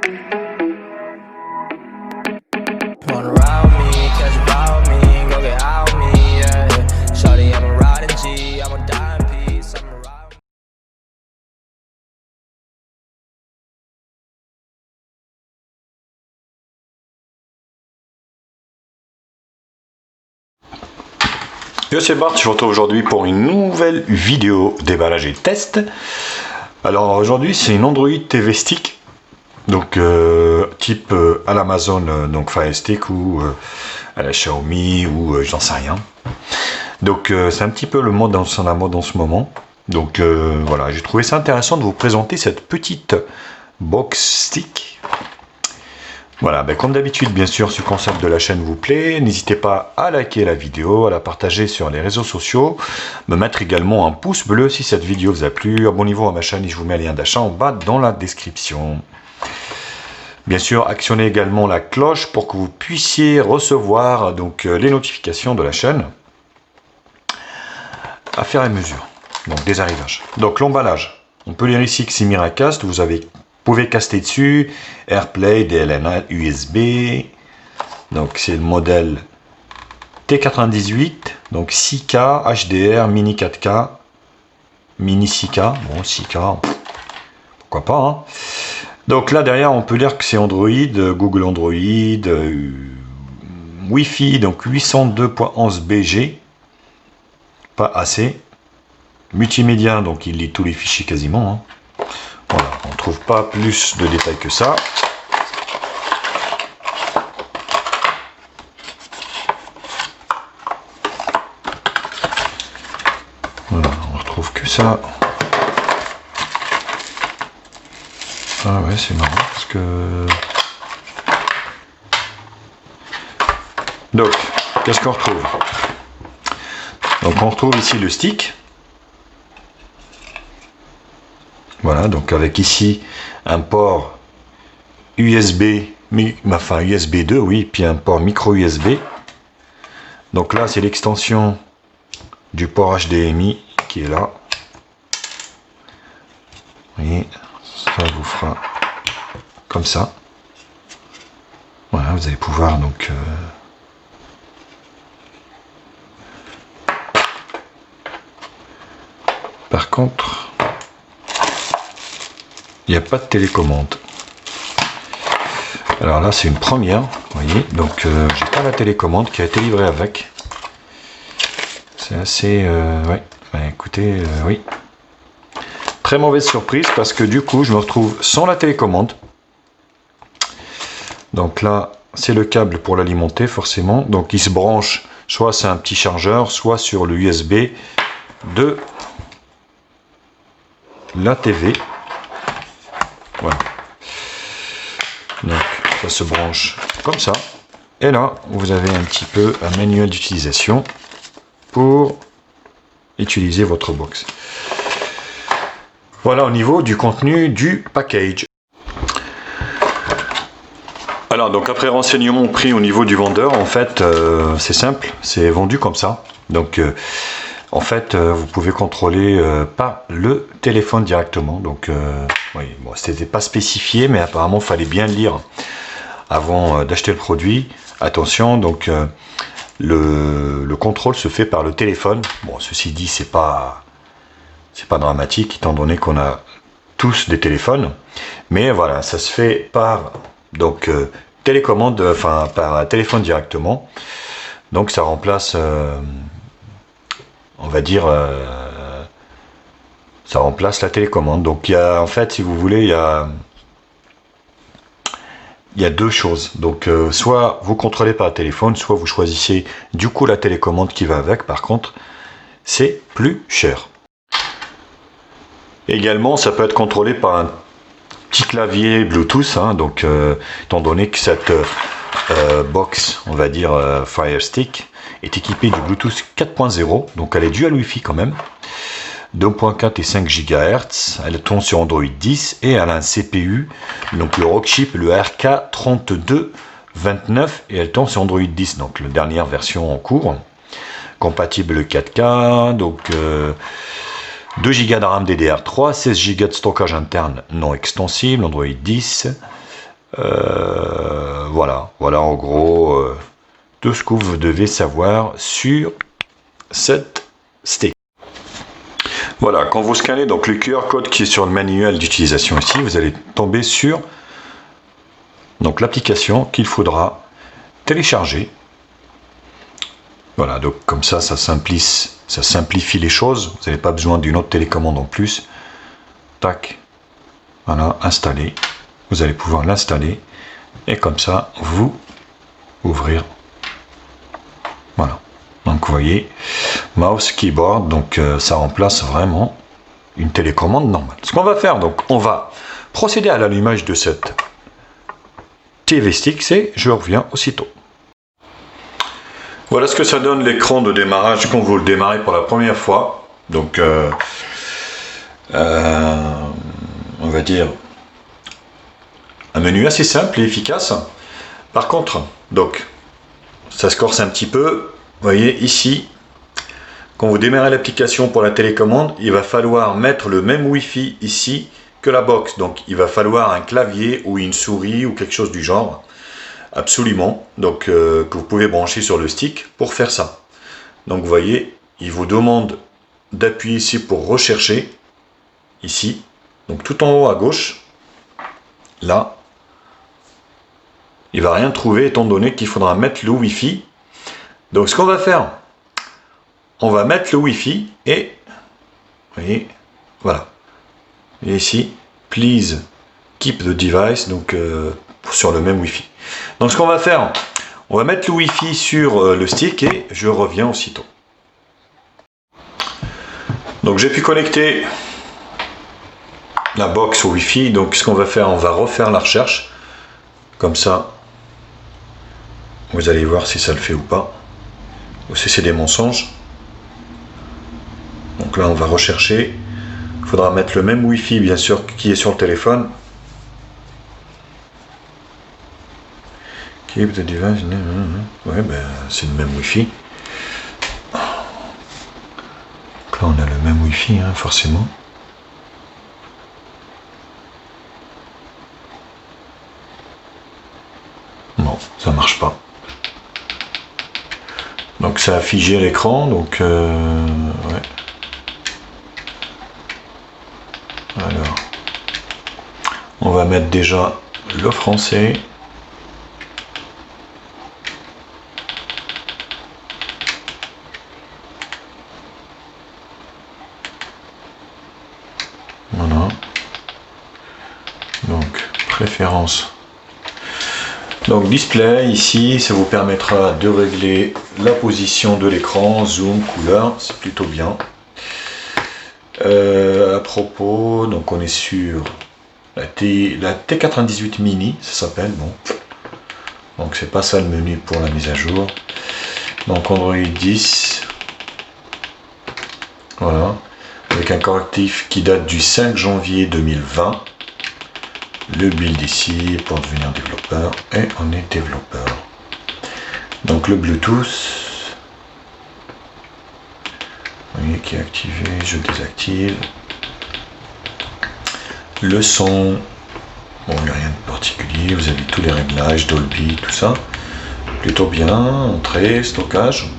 Wanna ride me, catch a vibe me, go get out me, yeah. Shawty, I'm a riding G, I'm a dime piece, I'm a ride. Yo, c'est Bart, je vous retrouve aujourd'hui pour une nouvelle vidéo déballage et test. Alors aujourd'hui c'est une Android TV Stick, donc type à l'Amazon, donc Fire Stick ou à la Xiaomi ou j'en sais rien. Donc c'est un petit peu le mode dans la mode en ce moment. Donc voilà, j'ai trouvé ça intéressant de vous présenter cette petite box stick. Voilà, ben comme d'habitude, bien sûr, si le concept de la chaîne vous plaît, n'hésitez pas à liker la vidéo, à la partager sur les réseaux sociaux, me mettre également un pouce bleu si cette vidéo vous a plu, abonnez-vous à ma chaîne et je vous mets un lien d'achat en bas dans la description. Bien sûr, actionnez également la cloche pour que vous puissiez recevoir donc les notifications de la chaîne à faire et mesure, donc des arrivages. Donc l'emballage, on peut lire ici que c'est Miracast, vous pouvez caster dessus, AirPlay, DLNA, USB, donc c'est le modèle T98, donc 6K, HDR, mini 4K, mini 6K, bon 6K, pourquoi pas, hein. Donc là derrière on peut lire que c'est Android, Google Android, Wi-Fi, donc 802.11 BG, pas assez, multimédia, donc il lit tous les fichiers quasiment, hein. Voilà, on ne trouve pas plus de détails que ça. Voilà, on retrouve que ça. Ah ouais, c'est marrant parce que... Donc, qu'est-ce qu'on retrouve? Donc on retrouve ici le stick. Voilà, donc avec ici un port USB, enfin USB 2, oui, puis un port micro USB. Donc là, c'est l'extension du port HDMI qui est là. Vous voyez, ça vous fera comme ça. Voilà, vous allez pouvoir donc... Par contre... il n'y a pas de télécommande. Alors là c'est une première, vous voyez, donc j'ai pas la télécommande qui a été livrée avec. C'est assez... ouais, bah, écoutez, oui. Très mauvaise surprise parce que du coup je me retrouve sans la télécommande. Donc là c'est le câble pour l'alimenter forcément. Donc il se branche, soit c'est un petit chargeur, soit sur le USB de la TV. Voilà. Donc ça se branche comme ça. Et là, vous avez un petit peu un manuel d'utilisation pour utiliser votre box. Voilà au niveau du contenu du package. Alors donc après renseignement pris au niveau du vendeur, en fait c'est simple, c'est vendu comme ça. Donc en fait, vous pouvez contrôler par le téléphone directement. Donc, oui, bon, c'était pas spécifié, mais apparemment, il fallait bien le lire avant d'acheter le produit. Attention, donc le contrôle se fait par le téléphone. Bon, ceci dit, c'est pas dramatique, étant donné qu'on a tous des téléphones. Mais voilà, ça se fait par donc télécommande, enfin par téléphone directement. Donc, ça remplace on va dire ça remplace la télécommande. Donc il y a en fait, si vous voulez, il y a deux choses. Donc soit vous contrôlez par téléphone, soit vous choisissez du coup la télécommande qui va avec. Par contre c'est plus cher. Également ça peut être contrôlé par un petit clavier Bluetooth, hein. Donc étant donné que cette box, on va dire Fire Stick, est équipée du Bluetooth 4.0, donc elle est dual Wi-Fi quand même, 2.4 et 5 GHz, elle tourne sur Android 10 et elle a un CPU, donc le Rockchip, le RK3229, et elle tourne sur Android 10, donc la dernière version en cours, compatible 4K, donc 2 Go de RAM DDR3, 16 Go de stockage interne non extensible, Android 10, Voilà en gros tout ce que vous devez savoir sur cette stick. Voilà, quand vous scannez donc le QR code qui est sur le manuel d'utilisation ici, vous allez tomber sur donc l'application qu'il faudra télécharger. Voilà, donc comme ça simplifie les choses. Vous n'avez pas besoin d'une autre télécommande en plus. Tac, voilà, installer. Vous allez pouvoir l'installer et comme ça vous ouvrir. Voilà, donc vous voyez, mouse, keyboard, donc ça remplace vraiment une télécommande normale. Ce qu'on va faire, donc on va procéder à l'allumage de cette TV Stick, c'est je reviens aussitôt. Voilà ce que ça donne l'écran de démarrage quand vous le démarrez pour la première fois. Donc on va dire un menu assez simple et efficace. Par contre, donc ça se corse un petit peu. Vous voyez ici, quand vous démarrez l'application pour la télécommande, il va falloir mettre le même Wi-Fi ici que la box. Donc il va falloir un clavier ou une souris ou quelque chose du genre. Absolument. Donc que vous pouvez brancher sur le stick pour faire ça. Donc vous voyez, il vous demande d'appuyer ici pour rechercher. Ici. Donc tout en haut à gauche. Là. Il ne va rien trouver étant donné qu'il faudra mettre le Wi-Fi. Donc ce qu'on va faire, on va mettre le Wi-Fi et, vous voyez, voilà. Et ici, please keep the device, donc sur le même Wi-Fi. Donc ce qu'on va faire, on va mettre le Wi-Fi sur le stick et je reviens aussitôt. Donc j'ai pu connecter la box au Wi-Fi. Donc ce qu'on va faire, on va refaire la recherche. Comme ça, vous allez voir si ça le fait ou pas. Ou si c'est des mensonges. Donc là, on va rechercher. Il faudra mettre le même Wi-Fi, bien sûr, qui est sur le téléphone. Keep the device. Ouais, ben, c'est le même Wi-Fi. Donc là, on a le même Wi-Fi, hein, forcément. Non, ça marche pas. Donc ça a figé l'écran, donc ouais. Alors, on va mettre déjà le français. Voilà. Donc, préférence. Donc display, ici, ça vous permettra de régler la position de l'écran, zoom, couleur, c'est plutôt bien. À propos, donc on est sur la T98 mini, ça s'appelle, bon. Donc c'est pas ça le menu pour la mise à jour. Donc Android 10, voilà, avec un correctif qui date du 5 janvier 2020. Le build ici pour devenir développeur et on est développeur. Donc le Bluetooth, vous voyez qui est activé, je désactive. Le son, bon il n'y a rien de particulier, vous avez tous les réglages, Dolby, tout ça. Plutôt bien, entrée, stockage.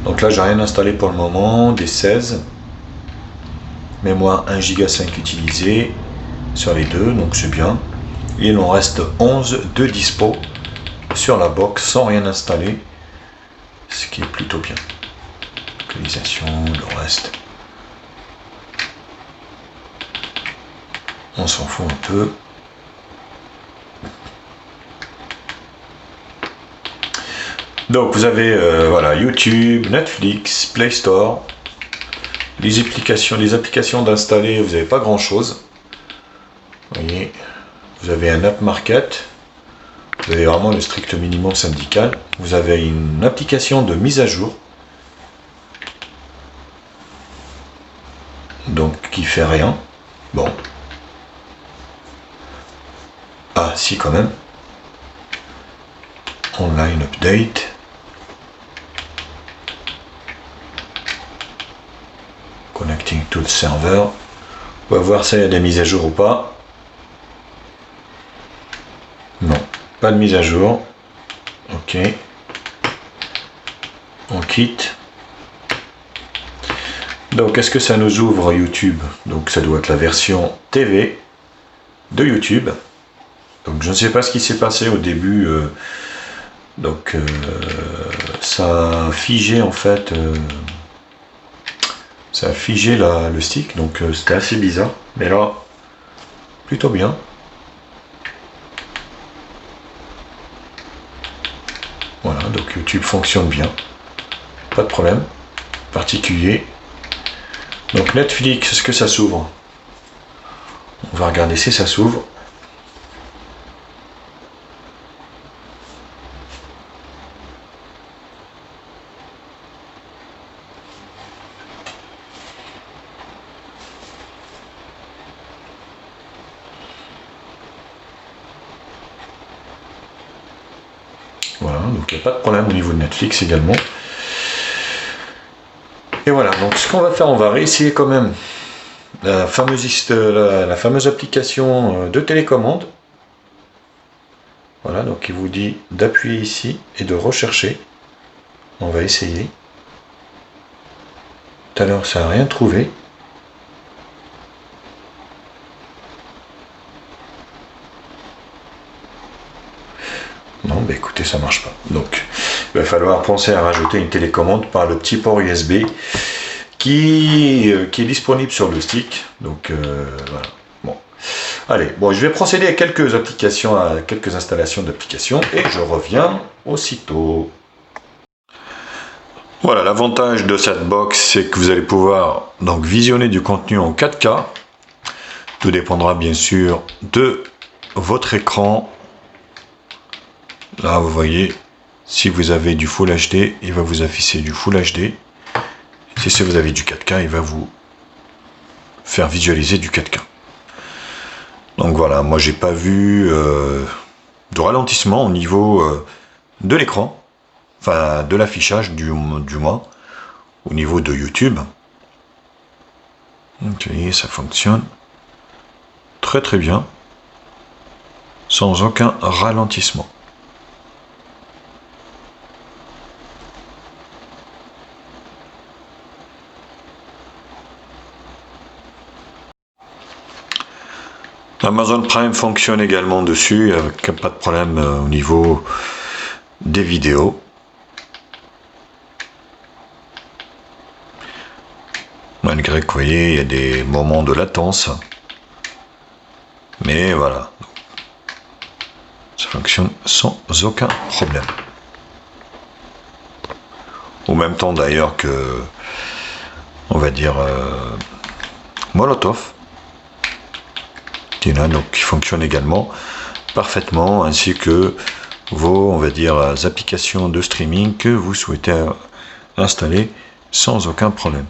Donc là j'ai rien installé pour le moment, des 16. Mémoire 1 Go 5 utilisé sur les deux, donc c'est bien. Il en reste 11 de dispo sur la box sans rien installer, ce qui est plutôt bien. Localisation, le reste, on s'en fout un peu. Donc vous avez voilà, YouTube, Netflix, Play Store, les applications d'installer, vous n'avez pas grand chose. Vous voyez. Vous avez un App Market, vous avez vraiment le strict minimum syndical, vous avez une application de mise à jour, donc qui fait rien, bon, ah si quand même, online update, connecting to the server, on va voir si il y a des mises à jour ou pas. Non, Pas de mise à jour. Ok. On quitte. Donc, est-ce que ça nous ouvre YouTube? Donc, ça doit être la version TV de YouTube. Donc, je ne sais pas ce qui s'est passé au début. Ça a figé en fait. Ça a figé le stick. Donc, c'était assez bizarre. Mais là, plutôt bien. Voilà, donc YouTube fonctionne bien. Pas de problème particulier. Donc Netflix, est-ce que ça s'ouvre? On va regarder si ça s'ouvre. Voilà, donc il n'y a pas de problème au niveau de Netflix également. Et voilà, donc ce qu'on va faire, on va réessayer quand même la fameuse application de télécommande. Voilà, donc il vous dit d'appuyer ici et de rechercher. On va essayer. Tout à l'heure, ça n'a rien trouvé. Non, bah écoutez, ça marche pas. Donc, il va falloir penser à rajouter une télécommande par le petit port USB qui est disponible sur le stick. Donc, voilà. Bon. Allez, bon, je vais procéder à quelques applications, à quelques installations d'applications et je reviens aussitôt. Voilà, l'avantage de cette box, c'est que vous allez pouvoir donc visionner du contenu en 4K. Tout dépendra bien sûr de votre écran. Là, vous voyez, si vous avez du Full HD, il va vous afficher du Full HD. Si vous avez du 4K, il va vous faire visualiser du 4K. Donc voilà, moi j'ai pas vu de ralentissement au niveau de l'écran, enfin de l'affichage du moins, au niveau de YouTube. Ok, ça fonctionne très très bien, sans aucun ralentissement. Amazon Prime fonctionne également dessus, avec pas de problème au niveau des vidéos. Malgré que vous voyez, il y a des moments de latence. Mais voilà. Ça fonctionne sans aucun problème. Au même temps d'ailleurs que, on va dire, Molotov. Là, donc qui fonctionne également parfaitement, ainsi que vos, on va dire, applications de streaming que vous souhaitez installer sans aucun problème.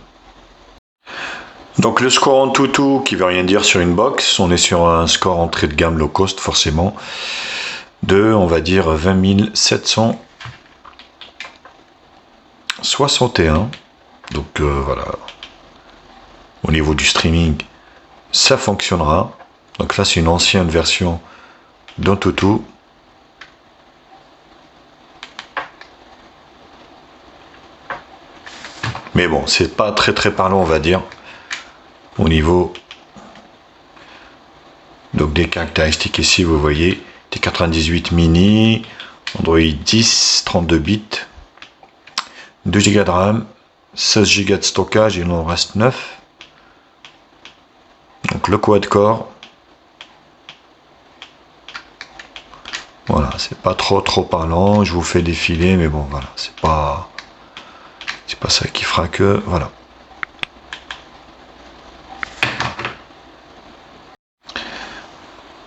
Donc le score en tout qui veut rien dire sur une box, on est sur un score entrée de gamme low cost forcément de, on va dire, 20 761. Donc voilà, au niveau du streaming ça fonctionnera. Donc là, c'est une ancienne version d'Antutu. Mais bon, c'est pas très très parlant, on va dire, au niveau donc des caractéristiques. Ici, vous voyez, T98 mini, Android 10, 32 bits, 2 Go de RAM, 16 Go de stockage, il en reste 9. Donc le quad-core. Voilà, c'est pas trop parlant, je vous fais défiler, mais bon, voilà, c'est pas ça qui fera que, voilà.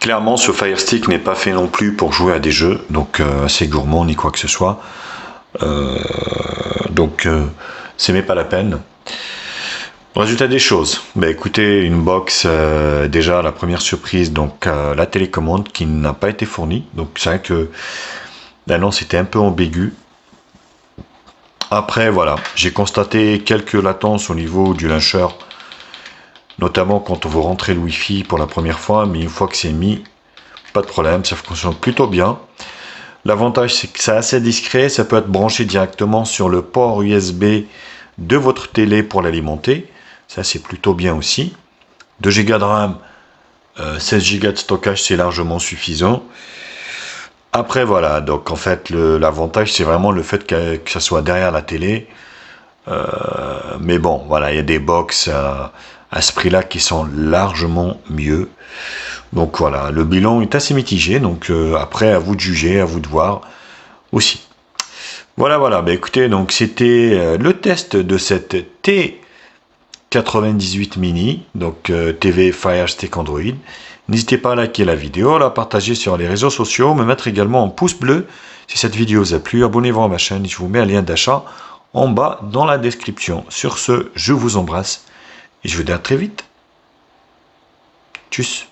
Clairement, ce Fire Stick n'est pas fait non plus pour jouer à des jeux, donc assez gourmand ni quoi que ce soit. C'est même pas la peine. Résultat des choses, écoutez, une box, déjà la première surprise, donc la télécommande qui n'a pas été fournie, donc c'est vrai que l'annonce était un peu ambiguë. Après voilà, j'ai constaté quelques latences au niveau du launcher, notamment quand vous rentrez le Wi-Fi pour la première fois, mais une fois que c'est mis, pas de problème, ça fonctionne plutôt bien. L'avantage, c'est que c'est assez discret, ça peut être branché directement sur le port USB de votre télé pour l'alimenter. Ça, c'est plutôt bien aussi. 2 Go de RAM, 16 Go de stockage, c'est largement suffisant. Après, voilà, donc en fait, l'avantage, c'est vraiment le fait que ça soit derrière la télé. Mais bon, voilà, il y a des box à ce prix-là qui sont largement mieux. Donc voilà, le bilan est assez mitigé, donc après, à vous de juger, à vous de voir aussi. Voilà, bah écoutez, donc c'était le test de cette T98 mini, donc TV Fire Stick Android. N'hésitez pas à liker la vidéo, à la partager sur les réseaux sociaux, me mettre également un pouce bleu si cette vidéo vous a plu. Abonnez-vous à ma chaîne, je vous mets un lien d'achat en bas dans la description. Sur ce, je vous embrasse et je vous dis à très vite. Tchuss.